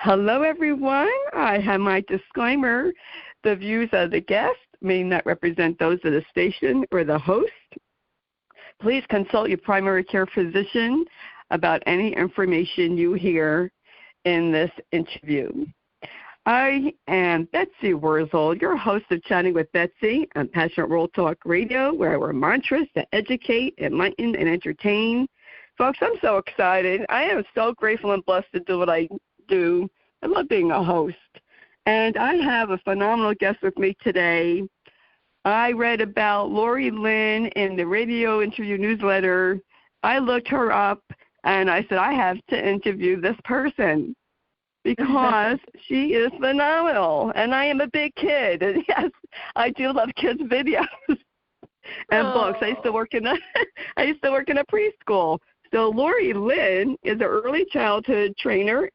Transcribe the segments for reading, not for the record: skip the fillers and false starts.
Hello, everyone. I have my disclaimer. The views of the guest may not represent those of the station or the host. Please consult your primary care physician about any information you hear in this interview. I am Betsy Wurzel, your host of Chatting with Betsy on Passionate World Talk Radio, where our mantras to educate, enlighten, and entertain. Folks, I'm so excited. I am so grateful and blessed to do what I do. I love being a host. And I have a phenomenal guest with me today. I read about Lorie Lynn in the radio interview newsletter. I looked her up, and I said, I have to interview this person because she is phenomenal. And I am a big kid. And yes, I do love kids' videos and books. I used to work in a preschool. So Lorie Lynn is an early childhood trainer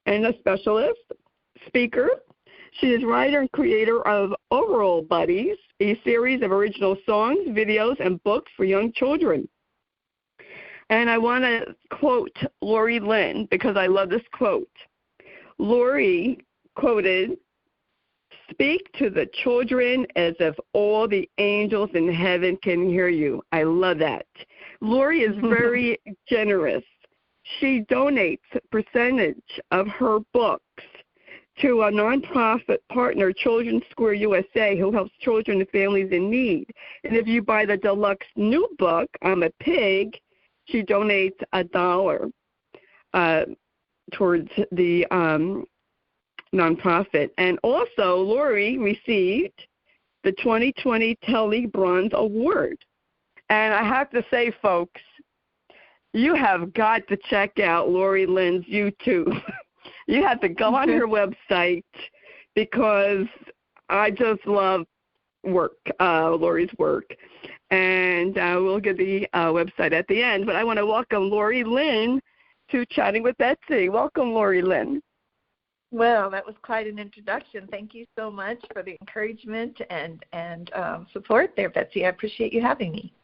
and a specialist, speaker. She is writer and creator of Overall Buddies, a series of original songs, videos, and books for young children. And I want to quote Lorie Lynn because I love this quote. Lorie quoted, "Speak to the children as if all the angels in heaven can hear you." I love that. Lorie is very generous. She donates a percentage of her books to a nonprofit partner, Children's Square USA, who helps children and families in need. And if you buy the deluxe new book, I'm a Pig, she donates $1 towards the nonprofit. And also, Lorie received the 2020 Telly Bronze Award. And I have to say, folks, you have got to check out Lorie Lynn's YouTube. You have to go on her website because I just love Lorie's work. And we'll get the website at the end. But I want to welcome Lorie Lynn to Chatting with Betsy. Welcome, Lorie Lynn. Well, that was quite an introduction. Thank you so much for the encouragement and support there, Betsy. I appreciate you having me.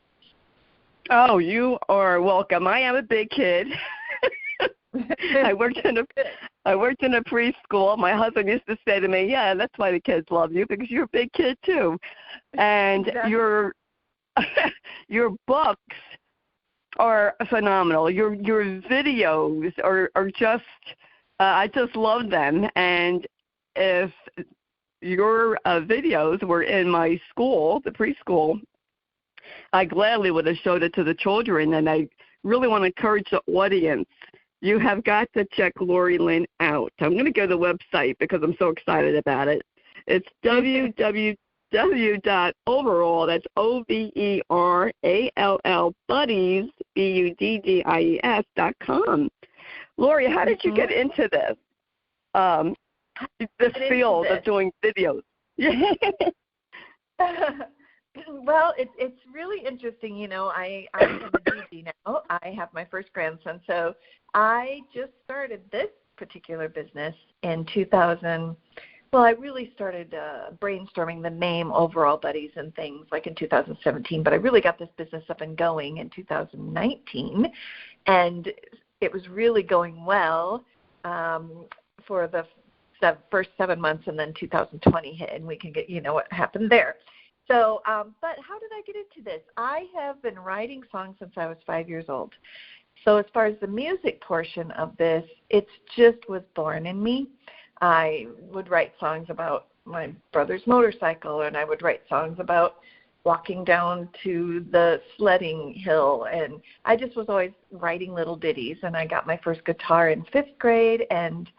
Oh, you are welcome. I am a big kid. I worked in a preschool. My husband used to say to me, "Yeah, that's why the kids love you, because you're a big kid too." And exactly. your books are phenomenal. Your videos are just I just love them. And if your videos were in my school, the preschool, I gladly would have showed it to the children, and I really want to encourage the audience. You have got to check Lorie Lynn out. I'm going to go to the website because I'm so excited about it. It's www.overall, that's OVERALL, buddies, BUDDIES.com. Lorie, how did you get into this field of doing videos? Well, it's really interesting. You know, I am a DG now. I have my first grandson. So I just started this particular business in 2000. Well, I really started brainstorming the name Overall Buddies and things like in 2017. But I really got this business up and going in 2019. And it was really going well for the first 7 months. And then 2020 hit, and we can get, what happened there. So, but how did I get into this? I have been writing songs since I was 5 years old. So as far as the music portion of this, it just was born in me. I would write songs about my brother's motorcycle, and I would write songs about walking down to the sledding hill. And I just was always writing little ditties. And I got my first guitar in 5th grade, and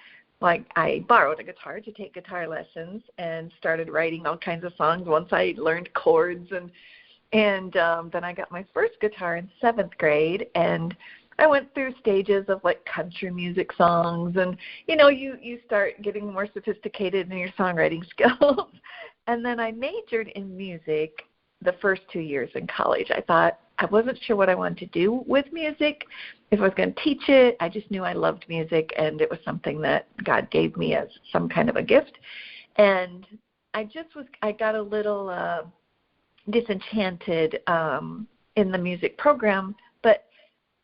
I borrowed a guitar to take guitar lessons and started writing all kinds of songs once I learned chords. And then I got my first guitar in 7th grade, and I went through stages of country music songs. And, you start getting more sophisticated in your songwriting skills. And then I majored in music the first 2 years in college. I wasn't sure what I wanted to do with music, if I was going to teach it. I just knew I loved music, and it was something that God gave me as some kind of a gift. And I got a little disenchanted in the music program, but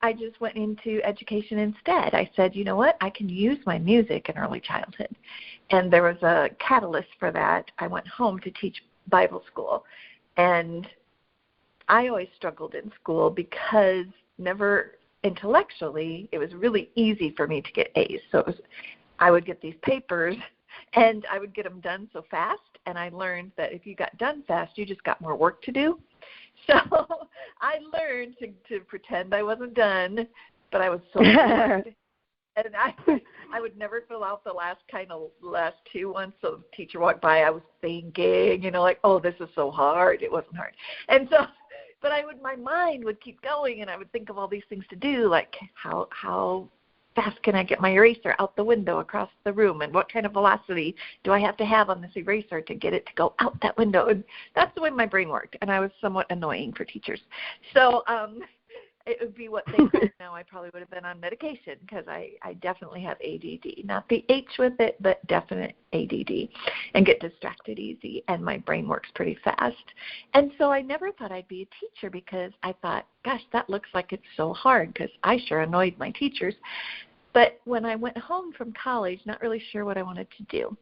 I just went into education instead. I said, you know what, I can use my music in early childhood. And there was a catalyst for that. I went home to teach Bible school. And I always struggled in school because never intellectually, it was really easy for me to get A's. So I would get these papers, and I would get them done so fast, and I learned that if you got done fast, you just got more work to do. So I learned to pretend I wasn't done, but I was so bored. And I would never fill out the last two ones. So the teacher walked by, I was thinking, like, oh, this is so hard. It wasn't hard. And so, but my mind would keep going, and I would think of all these things to do, like how fast can I get my eraser out the window across the room, and what kind of velocity do I have to have on this eraser to get it to go out that window? And that's the way my brain worked, and I was somewhat annoying for teachers. So it would be what they said now. I probably would have been on medication because I definitely have ADD. Not the H with it, but definite ADD, and get distracted easy, and my brain works pretty fast. And so I never thought I'd be a teacher because I thought, gosh, that looks like it's so hard, because I sure annoyed my teachers. But when I went home from college, not really sure what I wanted to do,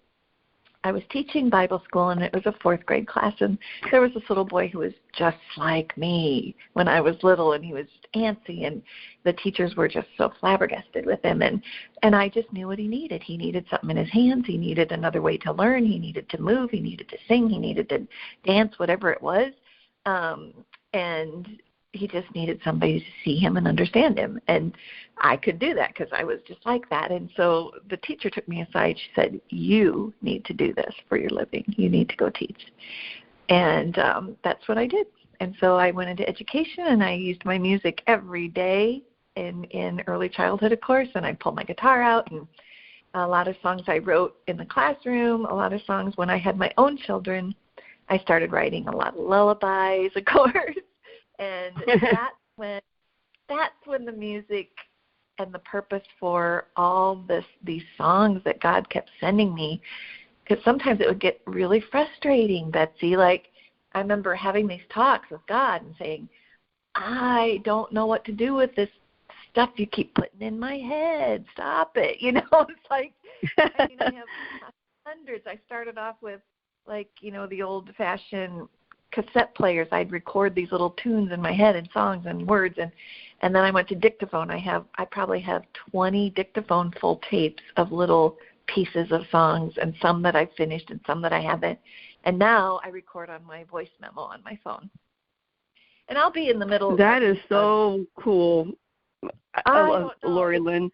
I was teaching Bible school, and it was a 4th grade class, and there was this little boy who was just like me when I was little, and he was antsy, and the teachers were just so flabbergasted with him, and I just knew what he needed. He needed something in his hands. He needed another way to learn. He needed to move. He needed to sing. He needed to dance, whatever it was, and he just needed somebody to see him and understand him. And I could do that because I was just like that. And so the teacher took me aside. She said, you need to do this for your living. You need to go teach. And that's what I did. And so I went into education, and I used my music every day in early childhood, of course. And I pulled my guitar out, and a lot of songs I wrote in the classroom, a lot of songs when I had my own children. I started writing a lot of lullabies, of course. And that's when the music and the purpose for all these songs that God kept sending me, because sometimes it would get really frustrating, Betsy. Like, I remember having these talks with God and saying, I don't know what to do with this stuff you keep putting in my head. Stop it. It's like, I have hundreds. I started off with, like, the old-fashioned cassette players. I'd record these little tunes in my head and songs and words, and then I went to dictaphone. I probably have 20 dictaphone full tapes of little pieces of songs, and some that I finished and some that I haven't. And now I record on my voice memo on my phone. And I'll be in the middle. That is so cool. I love Lorie Lynn.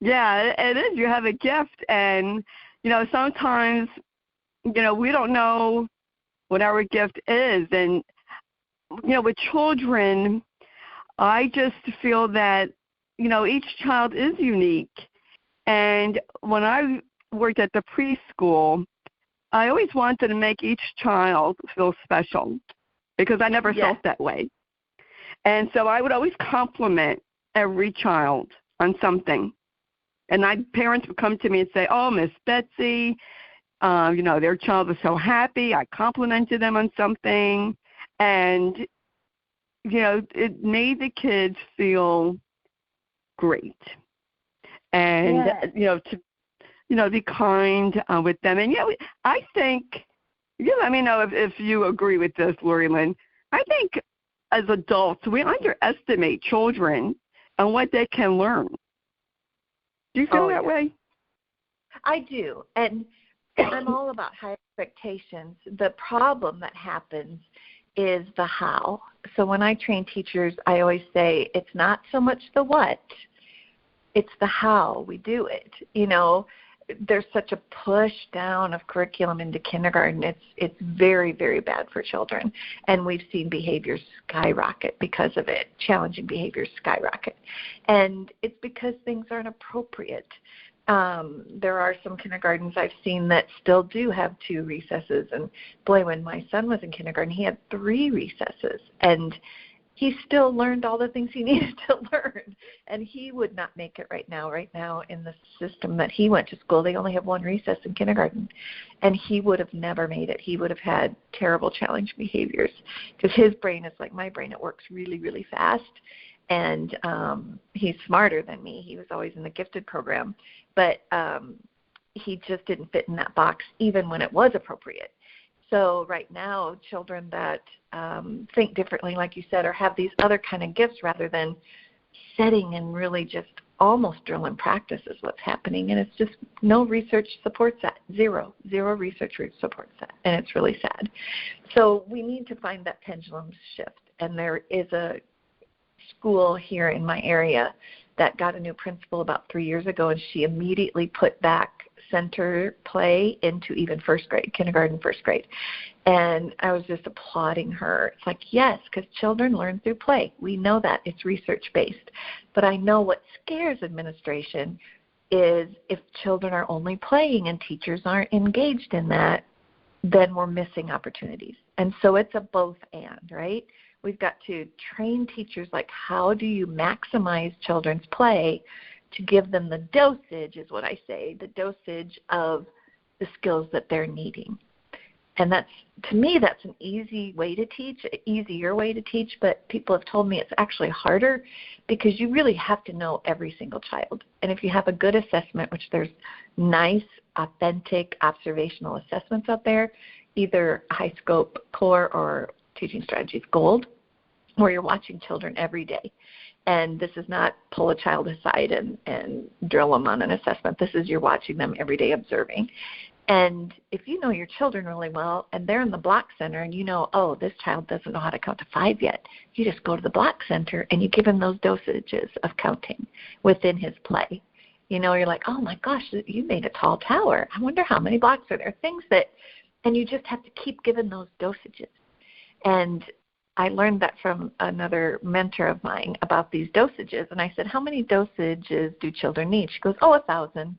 Yeah, it is. You have a gift, and, sometimes, we don't know what our gift is. And, with children, I just feel that, each child is unique. And when I worked at the preschool, I always wanted to make each child feel special because I never felt that way. And so I would always compliment every child on something. And parents would come to me and say, oh, Miss Betsy, their child was so happy. I complimented them on something. And, it made the kids feel great. And, to be kind with them. And, I think, let me know if you agree with this, Lorie Lynn. I think as adults, we underestimate children and what they can learn. Do you feel that way? I do, and I'm all about high expectations. The problem that happens is the how. So when I train teachers, I always say it's not so much the what, it's the how we do it. There's such a push down of curriculum into kindergarten. It's very, very bad for children, and we've seen behaviors skyrocket because of it. Challenging behaviors skyrocket, and it's because things aren't appropriate. There are some kindergartens I've seen that still do have 2 recesses, and boy, when my son was in kindergarten, he had 3 recesses, and he still learned all the things he needed to learn. And he would not make it right now. Right now, in the system that he went to school, they only have one recess in kindergarten. And he would have never made it. He would have had terrible challenge behaviors because his brain is like my brain. It works really, really fast. And he's smarter than me. He was always in the gifted program. But he just didn't fit in that box even when it was appropriate. So right now, children that think differently, like you said, or have these other kind of gifts rather than setting and really just almost drill and practice is what's happening. And it's just no research supports that. Zero research supports that. And it's really sad. So we need to find that pendulum shift. And there is a school here in my area that got a new principal about 3 years ago, and she immediately put back center play into even first grade, kindergarten, first grade. And I was just applauding her. It's like, yes, because children learn through play. We know that. It's research-based. But I know what scares administration is if children are only playing and teachers aren't engaged in that, then we're missing opportunities. And so it's a both and, right? We've got to train teachers like how do you maximize children's play to give them the dosage, is what I say, the dosage of the skills that they're needing. And that's, to me, that's an easier way to teach, but people have told me it's actually harder because you really have to know every single child. And if you have a good assessment, which there's nice, authentic, observational assessments out there, either high scope core or teaching strategies gold, where you're watching children every day. And this is not pull a child aside and drill them on an assessment. This is you're watching them every day observing. And if you know your children really well and they're in the block center and you know, oh, this child doesn't know how to count to 5 yet, you just go to the block center and you give him those dosages of counting within his play. You know, you're like, oh, my gosh, you made a tall tower. I wonder how many blocks are there. Things that, and you just have to keep giving those dosages. And I learned that from another mentor of mine about these dosages. And I said, how many dosages do children need? She goes, 1,000.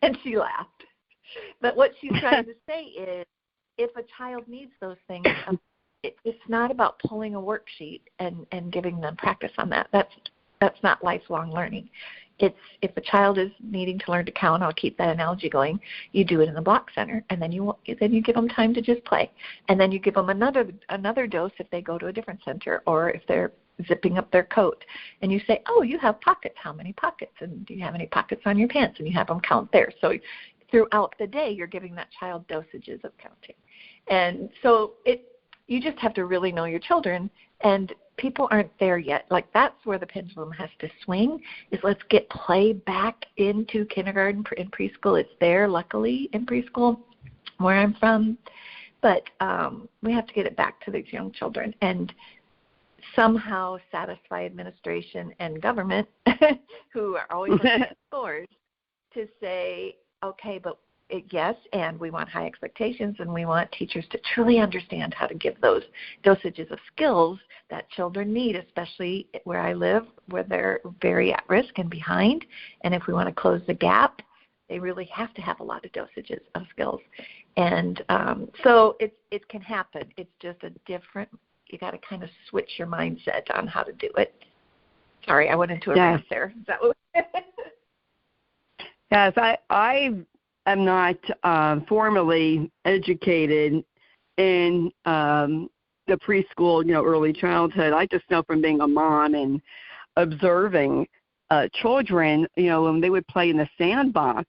And she laughed. But what she's trying to say is if a child needs those things, it's not about pulling a worksheet and giving them practice on that. That's not lifelong learning. It's if a child is needing to learn to count, I'll keep that analogy going, you do it in the block center, and then you give them time to just play. And then you give them another dose if they go to a different center or if they're zipping up their coat. And you say, oh, you have pockets. How many pockets? And do you have any pockets on your pants? And you have them count there. So throughout the day, you're giving that child dosages of counting. And so you just have to really know your children, and people aren't there yet. Like that's where the pendulum has to swing, is let's get play back into kindergarten and preschool. It's there, luckily, in preschool where I'm from. But we have to get it back to these young children and somehow satisfy administration and government, who are always looking at scores, to say, okay, but yes, and we want high expectations, and we want teachers to truly understand how to give those dosages of skills that children need, especially where I live, where they're very at risk and behind. And if we want to close the gap, they really have to have a lot of dosages of skills. And so it can happen. It's just you got to kind of switch your mindset on how to do it. Sorry, I went into a rant there. Is that what? Yes, I am not formally educated in the preschool, early childhood. I just know from being a mom and observing children, when they would play in the sandbox,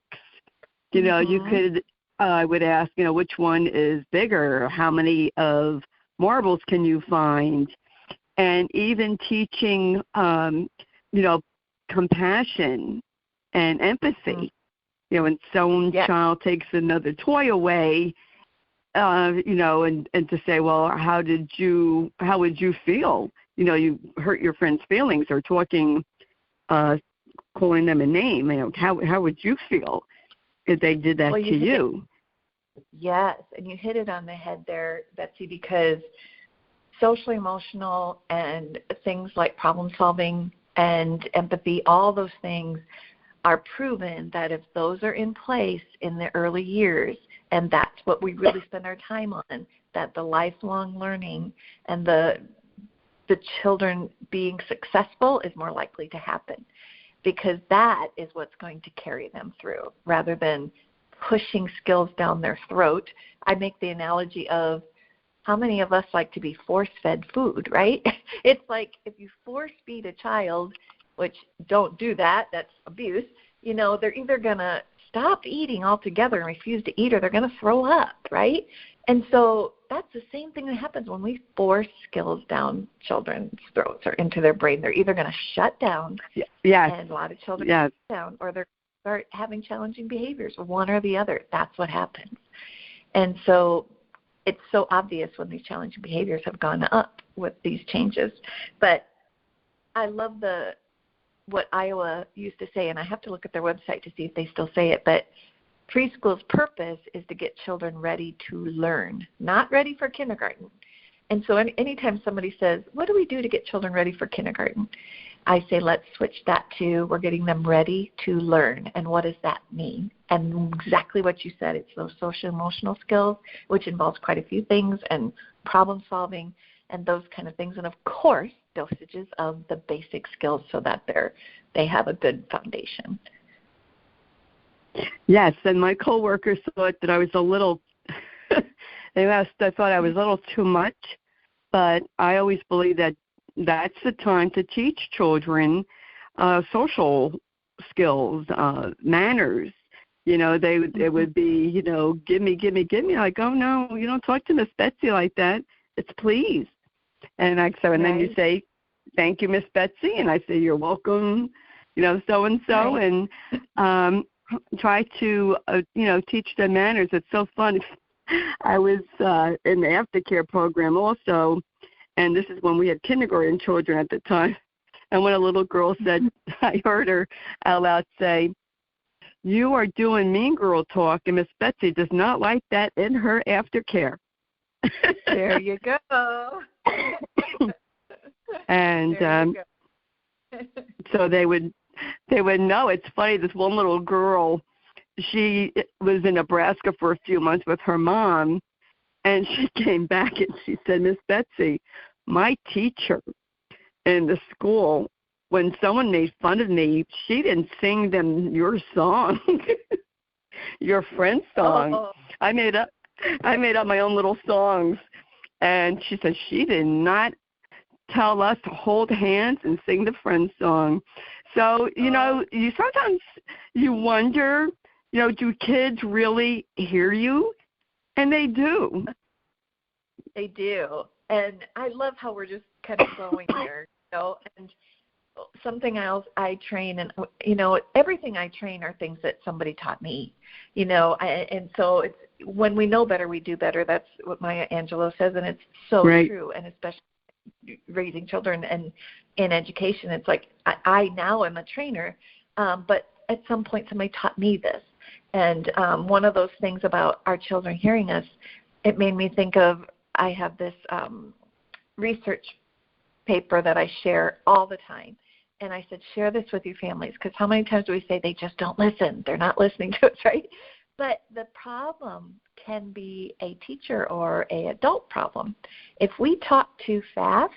you could, I would ask, which one is bigger? How many of marbles can you find? And even teaching, compassion and empathy. When some child takes another toy away, and to say, well, how would you feel? You hurt your friend's feelings, or talking, calling them a name. How would you feel if they did that to you? Yes, and you hit it on the head there, Betsy, because social, emotional, and things like problem solving and empathy, all those things are proven that if those are in place in the early years, and that's what we really spend our time on, that the lifelong learning and the the children being successful is more likely to happen, because that is what's going to carry them through rather than pushing skills down their throat. I make the analogy of how many of us like to be force-fed food, right? It's like if you force-feed a child, which don't do that, that's abuse, they're either going to stop eating altogether and refuse to eat, or they're going to throw up, right? And so that's the same thing that happens when we force skills down children's throats or into their brain. They're either going to shut down, and a lot of children shut down, or they're start having challenging behaviors, one or the other. That's what happens. And so it's so obvious when these challenging behaviors have gone up with these changes. But I love what Iowa used to say, and I have to look at their website to see if they still say it, but preschool's purpose is to get children ready to learn, not ready for kindergarten. And so anytime somebody says, what do we do to get children ready for kindergarten? I say, let's switch that to, we're getting them ready to learn. And what does that mean? And exactly what you said, it's those social emotional skills, which involves quite a few things, and problem solving and those kind of things. And of course, dosages of the basic skills so that they have a good foundation. Yes, and my coworkers thought that I was a little, I thought I was a little too much, but I always believe that that's the time to teach children social skills, manners. It would be, give me. Like, oh, no, you don't talk to Miss Betsy like that. It's please. And then you say, thank you, Miss Betsy. And I say, you're welcome, so-and-so. Right. And try to, teach them manners. It's so fun. I was in the aftercare program also, and this is when we had kindergarten children at the time. And when a little girl said, I heard her out loud say, you are doing mean girl talk, and Miss Betsy does not like that in her aftercare. There you go. And so they would know. It's funny, this one little girl, she was in Nebraska for a few months with her mom, and she came back and she said, Miss Betsy, my teacher in the school, when someone made fun of me, she didn't sing them your song, your friend's song. Oh. I made up my own little songs. And she said she did not tell us to hold hands and sing the friend song. So, you sometimes you wonder, do kids really hear you? And they do. They do. And I love how we're just kind of going there, and something else I train, and, everything I train are things that somebody taught me, and so it's, when we know better, we do better. That's what Maya Angelou says, and it's so true, and especially raising children and in education. It's like I now am a trainer, but at some point somebody taught me this. And one of those things about our children hearing us, it made me think of, I have this research paper that I share all the time. And I said, share this with your families, because how many times do we say they just don't listen? They're not listening to us, right? But the problem can be a teacher or an adult problem. If we talk too fast,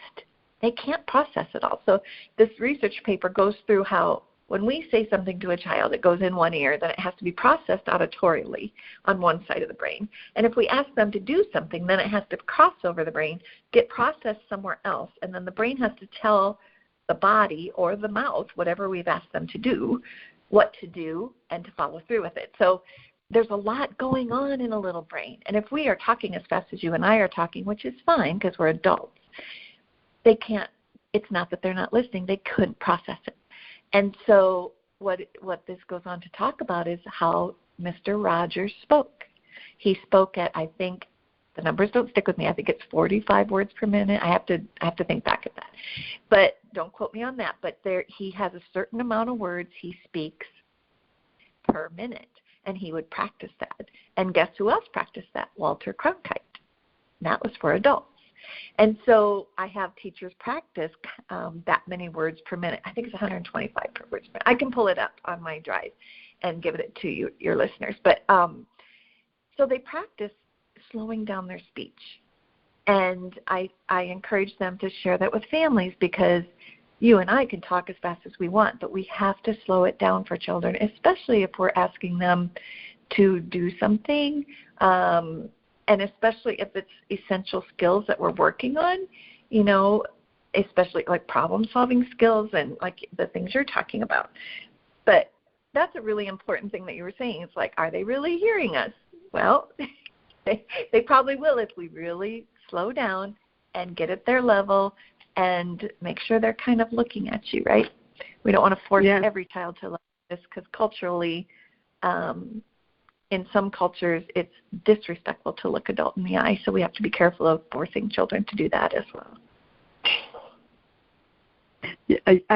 they can't process it all. So this research paper goes through how when we say something to a child, it goes in one ear, then it has to be processed auditorily on one side of the brain. And if we ask them to do something, then it has to cross over the brain, get processed somewhere else, and then the brain has to tell the body or the mouth, whatever we've asked them to do, what to do and to follow through with it. So there's a lot going on in a little brain. And if we are talking as fast as you and I are talking, which is fine because we're adults, they can't, it's not that they're not listening, they couldn't process it. And so what this goes on to talk about is how Mr. Rogers spoke. He spoke at, I think, the numbers don't stick with me, I think it's 45 words per minute. I have to think back at that. But don't quote me on that. But he has a certain amount of words he speaks per minute. And he would practice that. And guess who else practiced that? Walter Cronkite. That was for adults. And so I have teachers practice that many words per minute. I think it's 125 per words per minute. I can pull it up on my drive and give it to you, your listeners. But so they practice slowing down their speech. And I encourage them to share that with families, because you and I can talk as fast as we want, but we have to slow it down for children, especially if we're asking them to do something, and especially if it's essential skills that we're working on, especially like problem-solving skills and like the things you're talking about. But that's a really important thing that you were saying. It's like, are they really hearing us? Well, they probably will if we really slow down and get at their level and make sure they're kind of looking at you, right? We don't want to force every child to learn this, because culturally, in some cultures, it's disrespectful to look adult in the eye, so we have to be careful of forcing children to do that as well.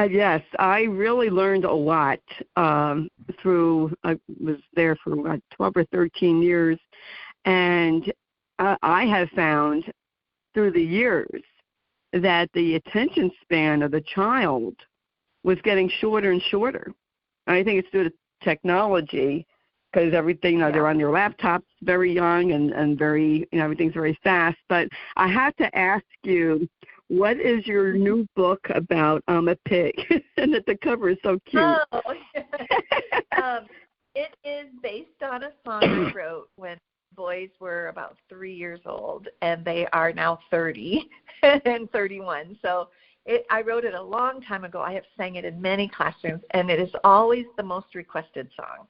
Yes, I really learned a lot through, I was there for 12 or 13 years, and I have found through the years that the attention span of the child was getting shorter and shorter. And I think it's due to technology, because everything, they're on their laptops very young and very, everything's very fast. But I have to ask you, what is your new book about? I'm a pig, and that the cover is so cute. It is based on a song I wrote when boys were about 3 years old, and they are now 30 and 31. So I wrote it a long time ago. I have sang it in many classrooms, and it is always the most requested song.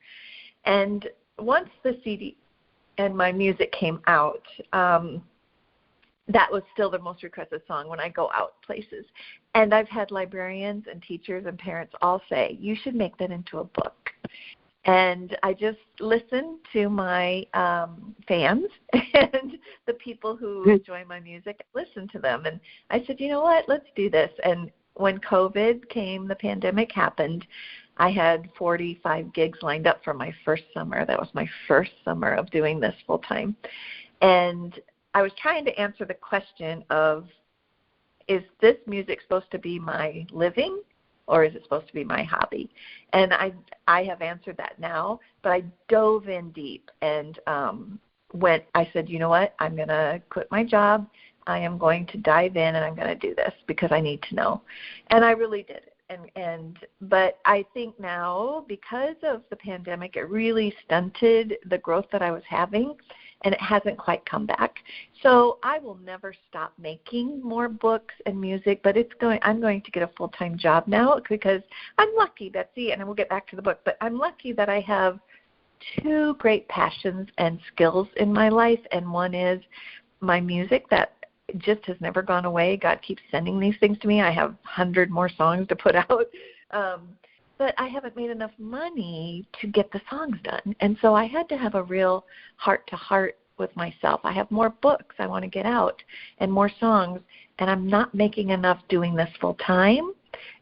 And once the CD and my music came out, that was still the most requested song when I go out places. And I've had librarians and teachers and parents all say, you should make that into a book. And I just listened to my fans and the people who enjoy my music. I listened to them, and I said, you know what, let's do this. And when COVID came, the pandemic happened, I had 45 gigs lined up for my first summer. That was my first summer of doing this full time. And I was trying to answer the question of, is this music supposed to be my living, or is it supposed to be my hobby? And I have answered that now, but I dove in deep and I said, you know what, I'm going to quit my job. I am going to dive in, and I'm going to do this because I need to know. And I really did it. But I think now, because of the pandemic, it really stunted the growth that I was having, and it hasn't quite come back. So I will never stop making more books and music, but I'm going to get a full-time job now, because I'm lucky, Betsy, and we'll get back to the book, but I'm lucky that I have two great passions and skills in my life, and one is my music that just has never gone away. God keeps sending these things to me. I have 100 more songs to put out. But I haven't made enough money to get the songs done. And so I had to have a real heart-to-heart with myself. I have more books I want to get out and more songs, and I'm not making enough doing this full-time.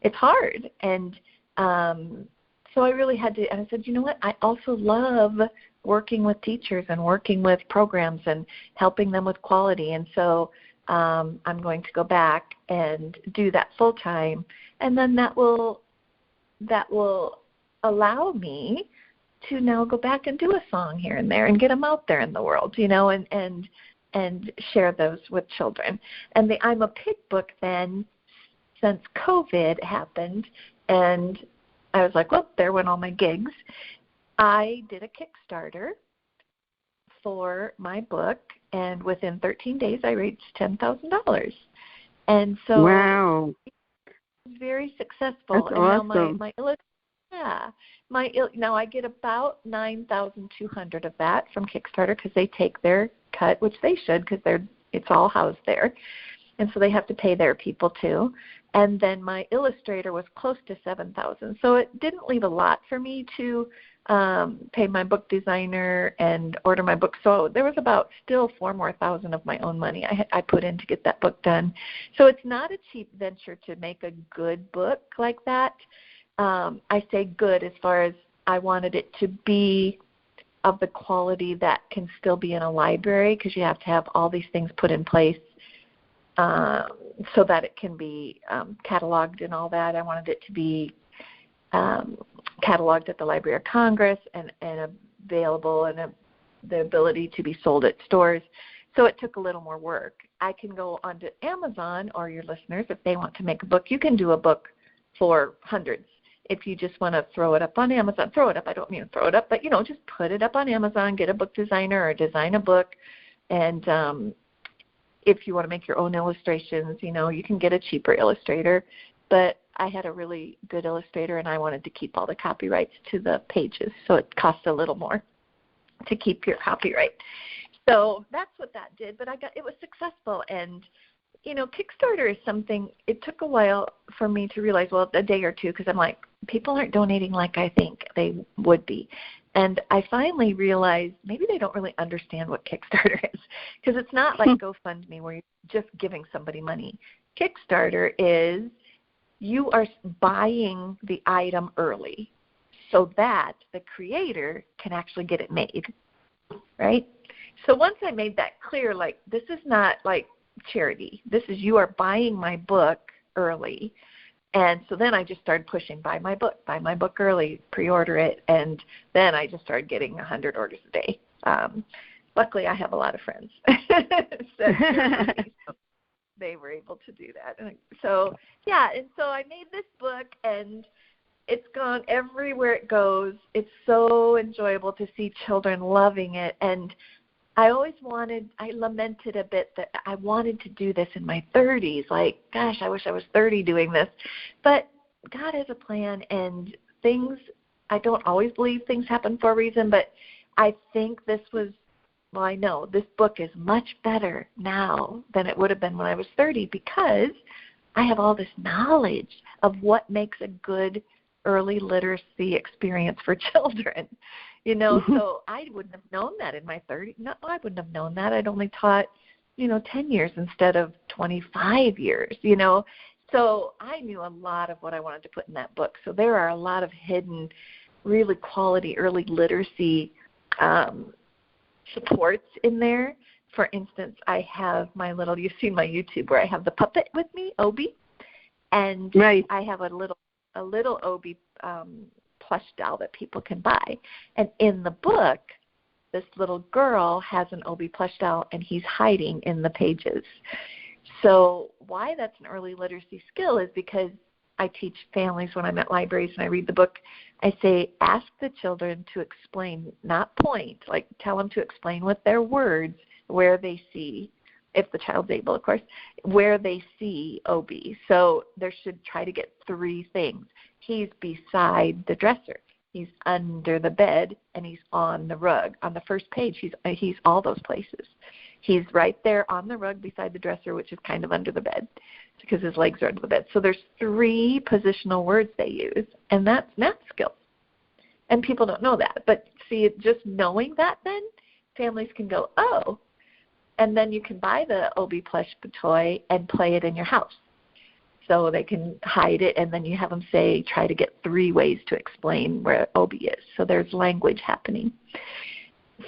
It's hard. And so I really had to, and I said, you know what, I also love working with teachers and working with programs and helping them with quality. And so I'm going to go back and do that full-time, and then that will allow me to now go back and do a song here and there and get them out there in the world, and share those with children. And the I'm a Pig book then, since COVID happened, and I was like, well, there went all my gigs. I did a Kickstarter for my book, and within 13 days I reached $10,000. And so wow, it was very successful. That's and awesome. Now I get about $9,200 of that from Kickstarter, because they take their cut, which they should, because it's all housed there, and so they have to pay their people too. And then my illustrator was close to $7,000, so it didn't leave a lot for me to pay my book designer and order my book. So there was about still $4,000 more of my own money I put in to get that book done. So it's not a cheap venture to make a good book like that. I say good as far as I wanted it to be of the quality that can still be in a library, because you have to have all these things put in place so that it can be cataloged and all that. I wanted it to be cataloged at the Library of Congress and available, and the ability to be sold at stores. So it took a little more work. I can go onto Amazon, or your listeners, if they want to make a book, you can do a book for hundreds. If you just want to throw it up on Amazon, throw it up, I don't mean throw it up, but, just put it up on Amazon, get a book designer or design a book. And if you want to make your own illustrations, you can get a cheaper illustrator. But I had a really good illustrator, and I wanted to keep all the copyrights to the pages, so it cost a little more to keep your copyright. So that's what that did, but it was successful. And, Kickstarter is something, it took a while for me to realize, well, a day or two, because I'm like, people aren't donating like I think they would be. And I finally realized maybe they don't really understand what Kickstarter is, because it's not like GoFundMe where you're just giving somebody money. Kickstarter is you are buying the item early so that the creator can actually get it made, right? So once I made that clear, like, this is not like charity. This is, you are buying my book early. And so then I just started pushing, buy my book early, pre-order it, and then I just started getting 100 orders a day. Luckily, I have a lot of friends. So they were able to do that. So, and so I made this book, and it's gone everywhere it goes. It's so enjoyable to see children loving it. And I lamented a bit that I wanted to do this in my 30s. Like, gosh, I wish I was 30 doing this. But God has a plan, and I don't always believe things happen for a reason, but I think I know this book is much better now than it would have been when I was 30, because I have all this knowledge of what makes a good early literacy experience for children. So I wouldn't have known that in my 30s. No, I wouldn't have known that. I'd only taught, 10 years instead of 25 years, So I knew a lot of what I wanted to put in that book. So there are a lot of hidden, really quality early literacy supports in there. For instance, I have you've seen my YouTube where I have the puppet with me, Obi, and right. I have a little Obi plush doll that people can buy. And in the book, this little girl has an Obi plush doll, and he's hiding in the pages. So why that's an early literacy skill is because I teach families when I'm at libraries and I read the book. I say, ask the children to explain, not point, like tell them to explain with their words where they see, if the child's able, of course, where they see Obi. So they should try to get 3 things. He's beside the dresser, he's under the bed, and he's on the rug. On the first page, he's all those places. He's right there on the rug beside the dresser, which is kind of under the bed because his legs are under the bed. So there's 3 positional words they use, and that's math skills. And people don't know that. But see, just knowing that, then families can go, oh, and then you can buy the Obi plush toy and play it in your house. So they can hide it, and then you have them try to get 3 ways to explain where Obi is. So there's language happening.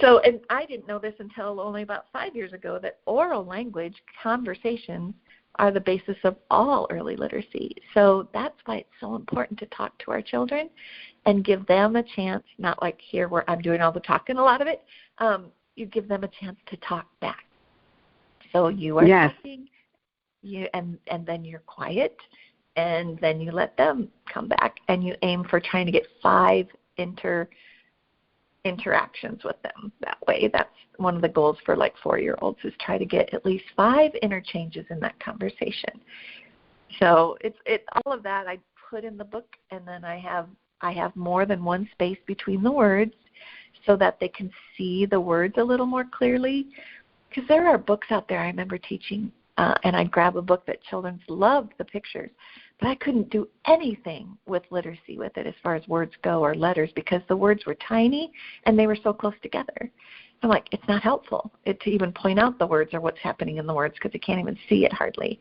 So, and I didn't know this until only about 5 years ago, that oral language conversations are the basis of all early literacy. So that's why it's so important to talk to our children and give them a chance, not like here where I'm doing all the talking, a lot of it. You give them a chance to talk back. So you are talking, and then you're quiet, and then you let them come back, and you aim for trying to get 5 interactions with them that way. That's one of the goals for 4-year-olds, is try to get at least 5 interchanges in that conversation. So it's all of that I put in the book, and then I have more than one space between the words so that they can see the words a little more clearly. Because there are books out there I remember teaching, and I'd grab a book that children loved the pictures, but I couldn't do anything with literacy with it as far as words go or letters, because the words were tiny and they were so close together. I'm like, it's not helpful to even point out the words or what's happening in the words, because you can't even see it hardly.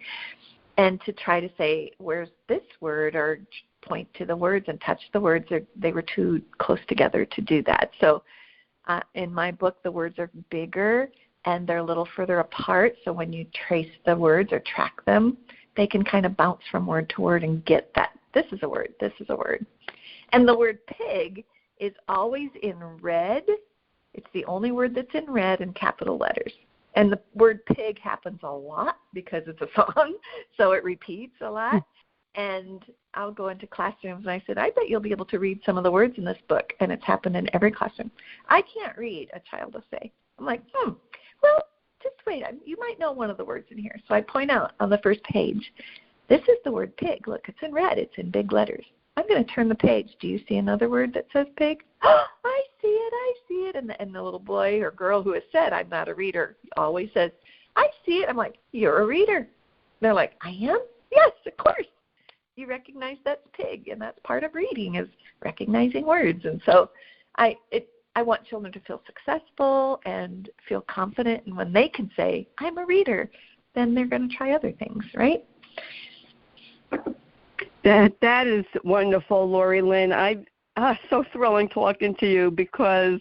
And to try to say, where's this word, or point to the words and touch the words, they were too close together to do that. So in my book, the words are bigger and they're a little further apart, so when you trace the words or track them, they can kind of bounce from word to word and get that this is a word, this is a word. And the word pig is always in red. It's the only word that's in red in capital letters. And the word pig happens a lot because it's a song, so it repeats a lot. And I'll go into classrooms, and I said, I bet you'll be able to read some of the words in this book, and it's happened in every classroom. I can't read, a child will say. I'm like, well, just wait. You might know one of the words in here. So I point out on the first page, this is the word pig. Look, it's in red. It's in big letters. I'm going to turn the page. Do you see another word that says pig? Oh, I see it. And the little boy or girl who has said, I'm not a reader, always says, I see it. I'm like, you're a reader. They're like, I am? Yes, of course. You recognize that's pig, and that's part of reading is recognizing words. And so I want children to feel successful and feel confident, and when they can say, I'm a reader, then they're going to try other things, right? That is wonderful, Lorie Lynn. So thrilling talking to you because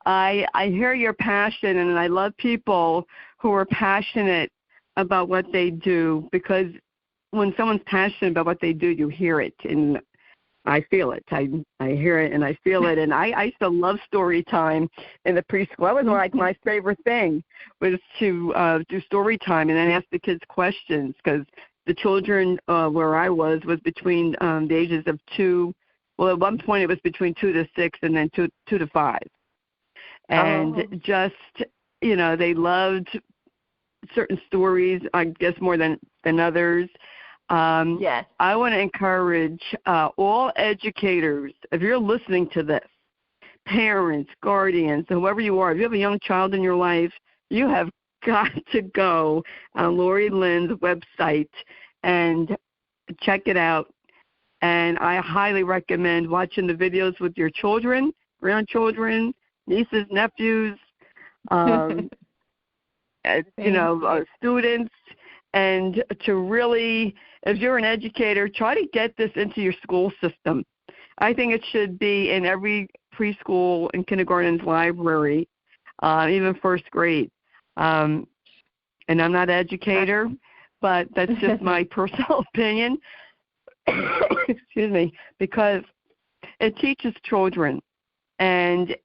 I hear your passion, and I love people who are passionate about what they do, because when someone's passionate about what they do, you hear it, and I feel it. I hear it, and I feel it. And I used to love story time in the preschool. That was like my favorite thing, was to do story time and then ask the kids questions, because the children where I was between the ages of 2. Well, at one point it was between 2 to 6, and then 2 to 5. And just, they loved certain stories, I guess, more than others. Yes. I want to encourage all educators, if you're listening to this, parents, guardians, whoever you are, if you have a young child in your life, you have got to go on Lorie Lynn's website and check it out. And I highly recommend watching the videos with your children, grandchildren, nieces, nephews, students, and to really, if you're an educator, try to get this into your school system. I think it should be in every preschool and kindergarten's library, even first grade. And I'm not an educator, but that's just my personal opinion. Excuse me, because it teaches children. And,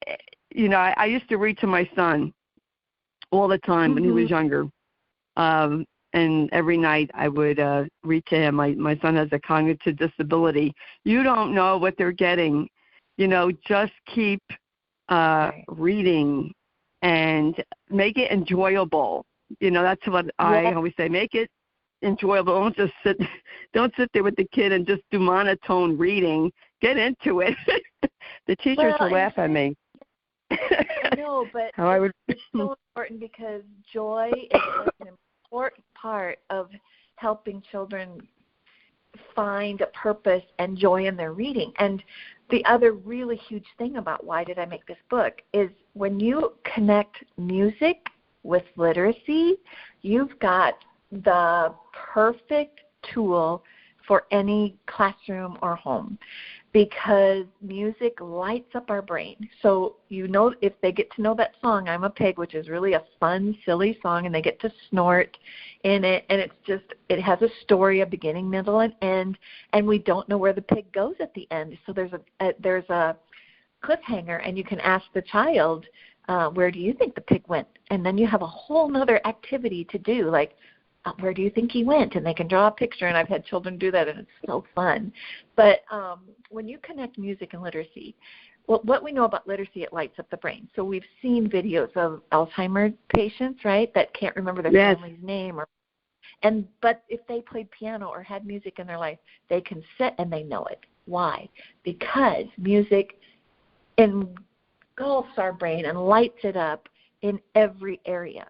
I used to read to my son all the time when he was younger. And every night I would read to him. My son has a cognitive disability. You don't know what they're getting. Just keep reading and make it enjoyable. That's what I always say. Make it enjoyable. Don't sit there with the kid and just do monotone reading. Get into it. The teachers will laugh at me. No, but it's so important, because joy is such an important part of helping children find a purpose and joy in their reading. And the other really huge thing about why did I make this book is when you connect music with literacy, you've got the perfect tool for any classroom or home, because music lights up our brain. So if they get to know that song, I'm a Pig, which is really a fun, silly song, and they get to snort in it, and it has a story, a beginning, middle, and end, and we don't know where the pig goes at the end. So there's a cliffhanger, and you can ask the child, where do you think the pig went? And then you have a whole nother activity to do, like, where do you think he went? And they can draw a picture, and I've had children do that, and it's so fun. But when you connect music and literacy, what we know about literacy, it lights up the brain. So we've seen videos of Alzheimer's patients, right, that can't remember their family's name. But if they played piano or had music in their life, they can sit and they know it. Why? Because music engulfs our brain and lights it up in every area.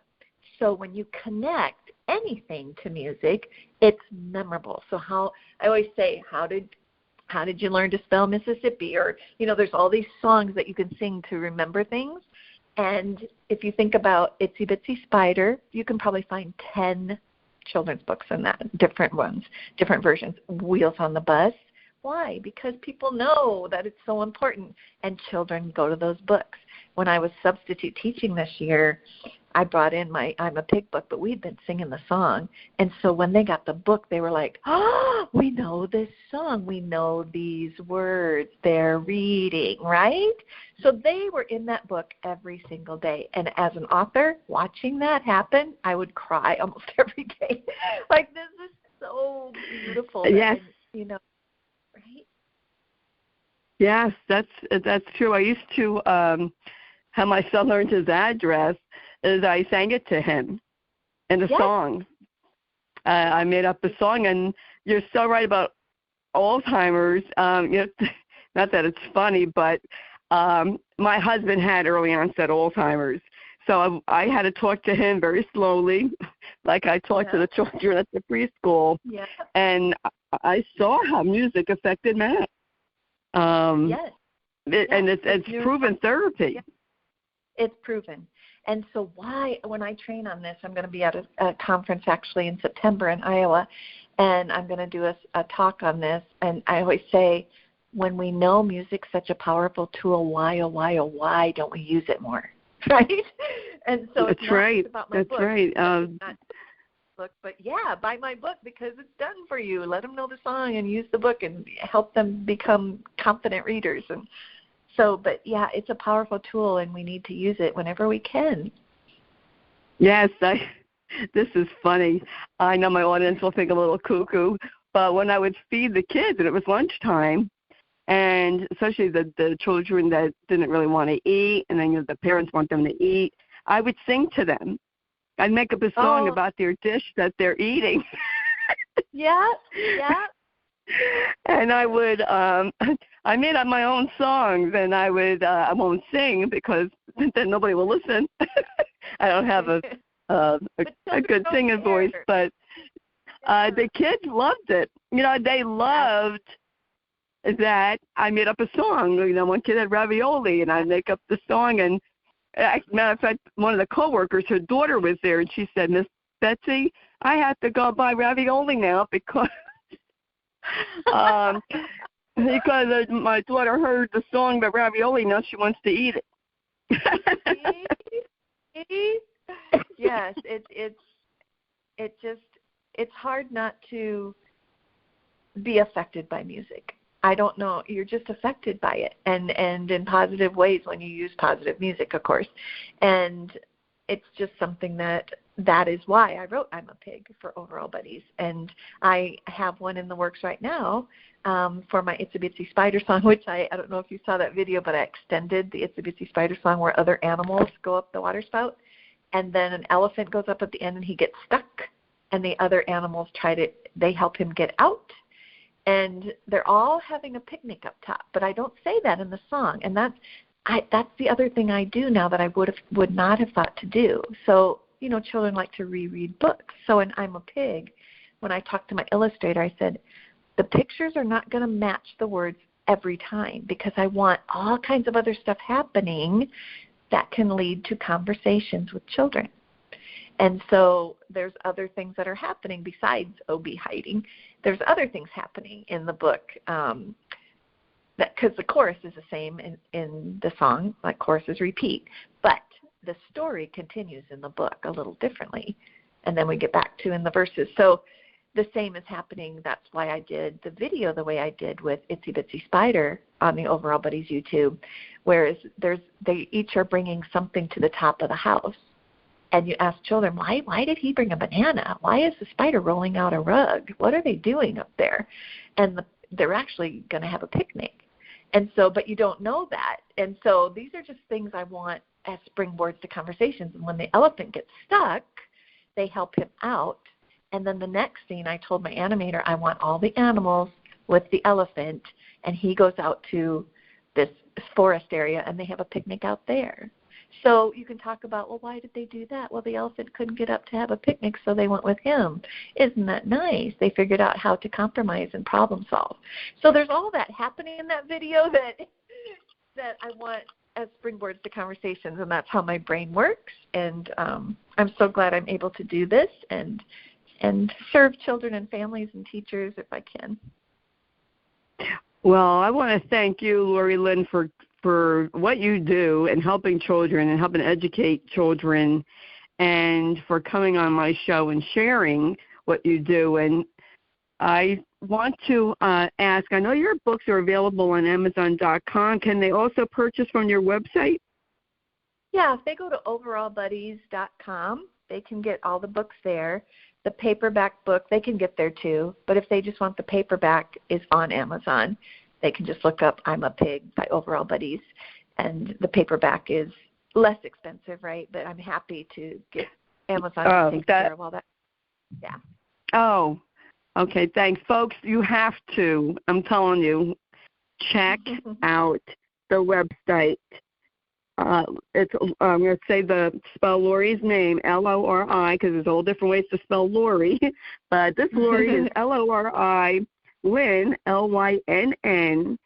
So when you connect anything to music, it's memorable. So I always say, how did you learn to spell Mississippi? Or, there's all these songs that you can sing to remember things. And if you think about Itsy Bitsy Spider, you can probably find 10 children's books in that, different ones, different versions. Wheels on the Bus. Why? Because people know that it's so important, and children go to those books. When I was substitute teaching this year, I brought in my I'm a Pig book, but we'd been singing the song. And so when they got the book, they were like, oh, we know this song. We know these words they're reading, right? So they were in that book every single day. And as an author, watching that happen, I would cry almost every day. Like, this is so beautiful. Yes. And, right? Yes, that's true. I used to have my son learn his address as I sang it to him in a song. I made up a song, and you're so right about Alzheimer's. Not that it's funny, but my husband had early onset Alzheimer's, so I had to talk to him very slowly, like I talked to the children at the preschool. Yeah. And I saw how music affected Matt. And it's proven therapy. Yes. It's proven. And so when I train on this, I'm going to be at a conference actually in September in Iowa, and I'm going to do a talk on this. And I always say, when we know music's such a powerful tool, why don't we use it more, right? And so it's not just about my book. That's right. Not book, but buy my book because it's done for you. Let them know the song and use the book and help them become confident readers. And so, but it's a powerful tool, and we need to use it whenever we can. Yes, this is funny. I know my audience will think a little cuckoo, but when I would feed the kids and it was lunchtime, and especially the children that didn't really want to eat, and then the parents want them to eat, I would sing to them. I'd make up a song about their dish that they're eating. Yeah. And I would, I made up my own songs, and I won't sing because then nobody will listen. I don't have a good singing voice, but the kids loved it. They loved that I made up a song. One kid had ravioli, and I'd make up the song, and as a matter of fact, one of the coworkers, her daughter was there, and she said, Miss Betsy, I have to go buy ravioli now because my daughter heard the song about ravioli. Now she wants to eat it. Yes, it's hard not to be affected by music. I don't know. You're just affected by it, and in positive ways when you use positive music, of course. And it's just something that is why I wrote I'm a Pig for Overall Buddies. And I have one in the works right now for my Itsy Bitsy Spider song, which I don't know if you saw that video, but I extended the Itsy Bitsy Spider song where other animals go up the water spout. And then an elephant goes up at the end and he gets stuck, and the other animals they help him get out. And they're all having a picnic up top, but I don't say that in the song. And that's the other thing I do now that I would not have thought to do. So, children like to reread books. So in I'm a Pig, when I talked to my illustrator, I said, the pictures are not going to match the words every time because I want all kinds of other stuff happening that can lead to conversations with children. And so there's other things that are happening besides Obie hiding. There's other things happening in the book because the chorus is the same in the song, like choruses repeat, but the story continues in the book a little differently, and then we get back to in the verses. So the same is happening. That's why I did the video the way I did with Itsy Bitsy Spider on the Overall Buddies YouTube, whereas they each are bringing something to the top of the house. And you ask children, why did he bring a banana? Why is the spider rolling out a rug? What are they doing up there? And they're actually going to have a picnic. And so, but you don't know that. And so these are just things I want as springboards to conversations. And when the elephant gets stuck, they help him out. And then the next scene, I told my animator, I want all the animals with the elephant, and he goes out to this forest area, and they have a picnic out there. So you can talk about, well, why did they do that? Well, the elephant couldn't get up to have a picnic, so they went with him. Isn't that nice? They figured out how to compromise and problem solve. So there's all that happening in that video that I want as springboards to conversations, and that's how my brain works. And I'm so glad I'm able to do this and serve children and families and teachers if I can. Well, I want to thank you, Lorie Lynn, for what you do in helping children and helping educate children and for coming on my show and sharing what you do. And I want to ask, I know your books are available on Amazon.com. Can they also purchase from your website? Yeah, if they go to overallbuddies.com, they can get all the books there. The paperback book, they can get there too. But if they just want the paperback, is on Amazon. They can just look up I'm a Pig by Overall Buddies. And the paperback is less expensive, right? But I'm happy to get Amazon to take care of all that. Yeah. Oh, okay. Thanks. Folks, you have to, I'm telling you, check out the website. I'm going to spell Lorie's name, Lori, because there's all different ways to spell Lorie. But this Lorie is Lori, Lynn, Lynn, and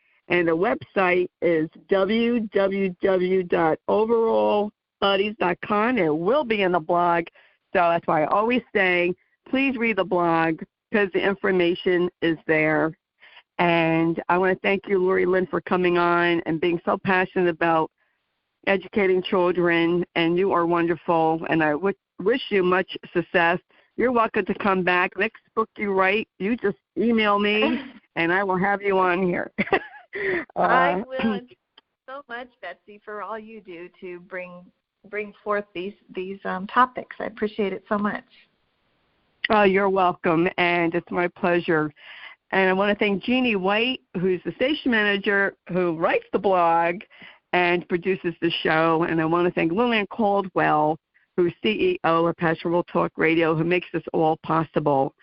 the website is www.overallbuddies.com. It will be in the blog, so that's why I always say, please read the blog because the information is there. And I want to thank you, Lorie Lynn, for coming on and being so passionate about educating children, and you are wonderful, and I wish you much success. You're welcome to come back. Next book you write, you just email me, and I will have you on here. I will. Thank you so much, Betsy, for all you do to bring forth these topics. I appreciate it so much. Oh, you're welcome, and it's my pleasure. And I want to thank Jeannie White, who's the station manager, who writes the blog and produces the show. And I want to thank Lillian Caldwell, who's CEO of Pastoral Talk Radio, who makes this all possible.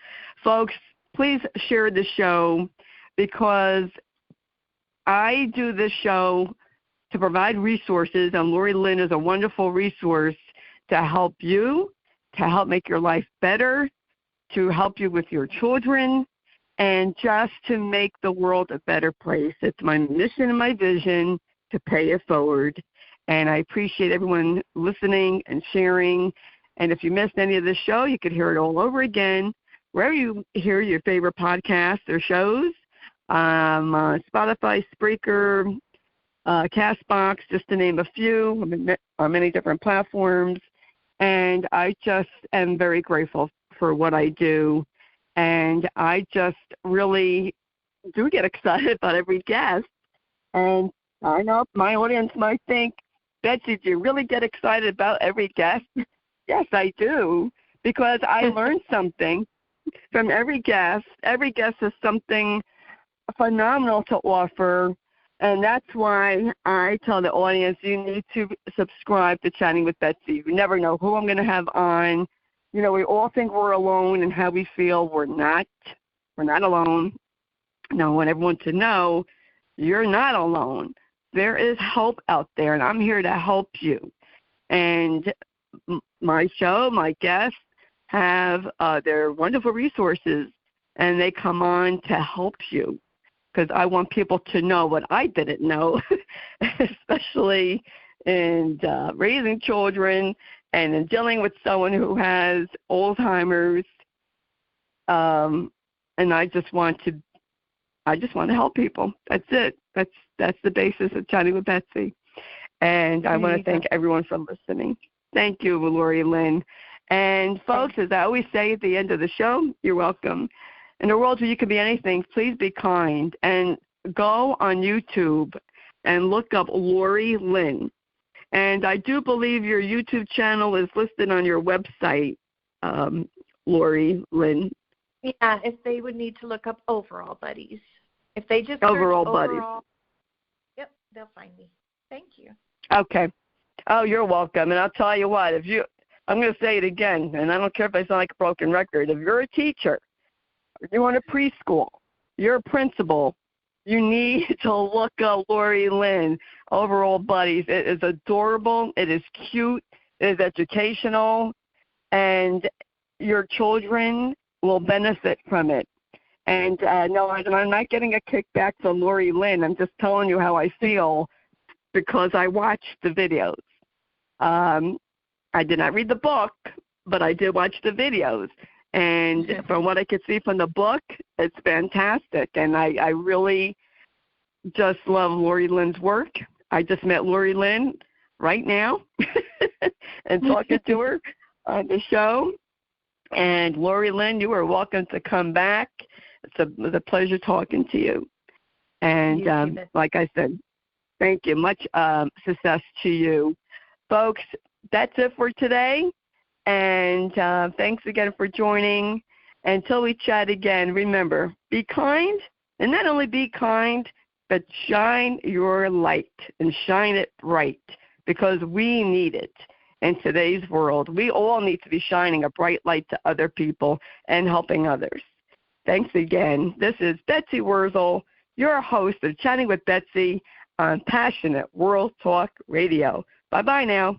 Folks, please share the show because I do this show to provide resources, and Lorie Lynn is a wonderful resource to help you, to help make your life better, to help you with your children, and just to make the world a better place. It's my mission and my vision to pay it forward. And I appreciate everyone listening and sharing. And if you missed any of this show, you could hear it all over again wherever you hear your favorite podcasts or shows. Spotify, Spreaker, CastBox, just to name a few, on many different platforms. And I just am very grateful for what I do. And I just really do get excited about every guest. And I know my audience might think, Betsy, do you really get excited about every guest? Yes, I do, because I learned something from every guest. Every guest has something phenomenal to offer, and that's why I tell the audience you need to subscribe to Chatting with Betsy. You never know who I'm going to have on. You know, we all think we're alone in how we feel. We're not. We're not alone. No, I want everyone to know you're not alone. There is hope out there, and I'm here to help you. And my show, my guests have their wonderful resources, and they come on to help you because I want people to know what I didn't know, especially in raising children and in dealing with someone who has Alzheimer's. And I just want to help people. That's it. That's the basis of Chatting with Betsy. And I want to thank everyone for listening. Thank you, Lorie Lynn. And folks, as I always say at the end of the show, you're welcome. In a world where you can be anything, please be kind. And go on YouTube and look up Lorie Lynn. And I do believe your YouTube channel is listed on your website, Lorie Lynn. Yeah, if they would need to look up Overall Buddies. If they just Overall search Buddies. Yep, they'll find me. Thank you. Okay. Oh, you're welcome. And I'll tell you what, I'm going to say it again, and I don't care if I sound like a broken record. If you're a teacher, if you're in a preschool, you're a principal, you need to look up Lorie Lynn, Overall Buddies. It is adorable. It is cute. It is educational. And your children will benefit from it. And no, I'm not getting a kickback from Lorie Lynn. I'm just telling you how I feel because I watched the videos. I did not read the book, but I did watch the videos. And from what I could see from the book, it's fantastic. And I really just love Lorie Lynn's work. I just met Lorie Lynn right now and talking to her the show. And Lorie Lynn, you are welcome to come back. It's a pleasure talking to you. And like I said, thank you. Much success to you. Folks, that's it for today. And thanks again for joining. Until we chat again, remember, be kind. And not only be kind, but shine your light and shine it bright, because we need it in today's world. We all need to be shining a bright light to other people and helping others. Thanks again. This is Betsy Wurzel, your host of Chatting with Betsy on Passionate World Talk Radio. Bye-bye now.